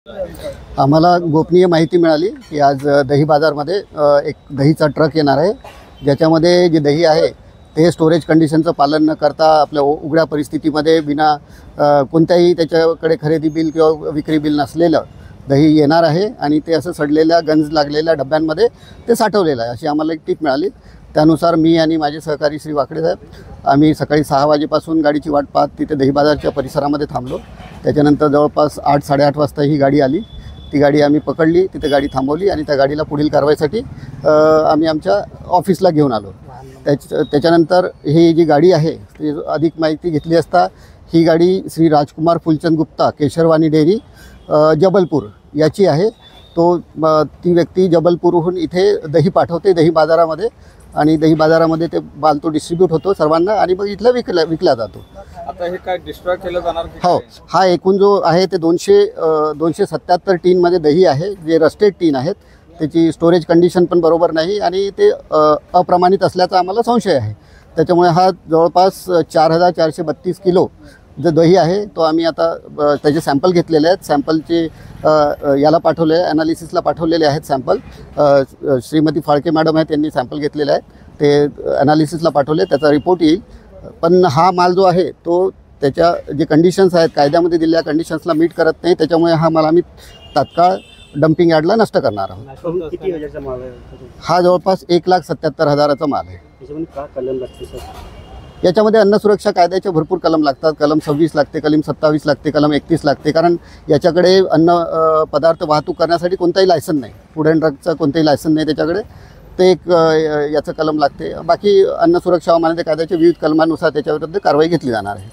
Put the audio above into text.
आम्हाला गोपनीय माहिती मिळाली की आज दही बाजारमध्ये एक दहीचा ट्रक येणार आहे, ज्याच्यामध्ये जे दही आहे ते स्टोरेज कंडिशनचं पालन न करता आपल्या उघड्या परिस्थितीमध्ये बिना कोणत्याही त्याच्याकडे खरेदी बिल किंवा विक्री बिल नसलेलं दही येणार आहे आणि ते असं सडलेल्या गंज लागलेल्या डब्यांमध्ये ते साठवलेलं आहे, अशी आम्हाला एक टीप मिळाली। त्यानुसार मी आणि माझे सहकारी श्री वाकडे साहेब आम्ही सकाळी 6 वाजेपासून गाडीची वाट पाहत तिथे दही बाजारच्या परिसरामध्ये थांबलो। त्याच्यानंतर जवळपास 8-8:30 वाजता ही गाडी आली। ती गाडी आम्ही पकडली, तिथे गाडी थांबवली आणि त्या गाडीला पुढील कारवाईसाठी आम्ही आमच्या ऑफिसला घेऊन आलो। त्याच्यानंतर ही जी गाडी आहे ती अधिक माहिती घेतली असता ही गाडी श्री राजकुमार फुलचंद गुप्ता केशरवानी डेअरी जबलपूर याची आहे। ती व्यक्ती जबलपूरहून इथे दही पाठवते दही बाजारामध्ये आणि दही बाजारामध्ये ते माल तो डिस्ट्रीब्यूट होतो सर्वांना आणि मग इथला विकला जातो। आता हे काय डिस्ट्रॉय केलं जाणार? हो, हा एकूण जो आहे ते 277 टीनमध्ये दही आहे, जे रस्टेड टीन आहेत। त्याची स्टोरेज कंडिशन पण बरोबर नाही आणि ते अप्रमाणित असल्याचा आम्हाला संशय आहे। त्याच्यामुळे हा जवळपास 4432 किलो जो दही आहे तो आम्ही आता त्याचे सॅम्पल घेतलेले आहेत। सॅम्पलचे याला पाठवले आहे, ॲनालिसिसला पाठवलेले आहेत सॅम्पल। श्रीमती फाळके मॅडम आहेत, त्यांनी सॅम्पल घेतलेले आहेत, ते ॲनालिसिसला पाठवले, त्याचा रिपोर्ट येईल। पण हा माल जो आहे तो त्याच्या जे कंडिशन्स आहेत कायद्यामध्ये दिलेल्या कंडिशन्सला मीट करत नाही, त्याच्यामुळे हा माल आम्ही तात्काळ डम्पिंग यार्डला नष्ट करणार आहोत। किती हजारचा माल आहे? हा जवळपास 1,77,000चा माल आहे। त्याच्यामध्ये काय कलम लागते सर? याच्यामध्ये अन्न सुरक्षा कायद्याचे भरपूर कलम लागतात। कलम 26 लागते, कलम 27 लागते, कलम 31 लागते, कारण याच्याकडे अन्न पदार्थ वाहतूक करण्यासाठी कोणताही लायसन नाही, फूड अँड ड्रगचं कोणतेही लायसन नाही त्याच्याकडे, ते एक याचं कलम लागते। बाकी अन्न सुरक्षा व मान्यता कायद्याच्या विविध कलमानुसार त्याच्याविरुद्ध कारवाई घेतली जाणार आहे।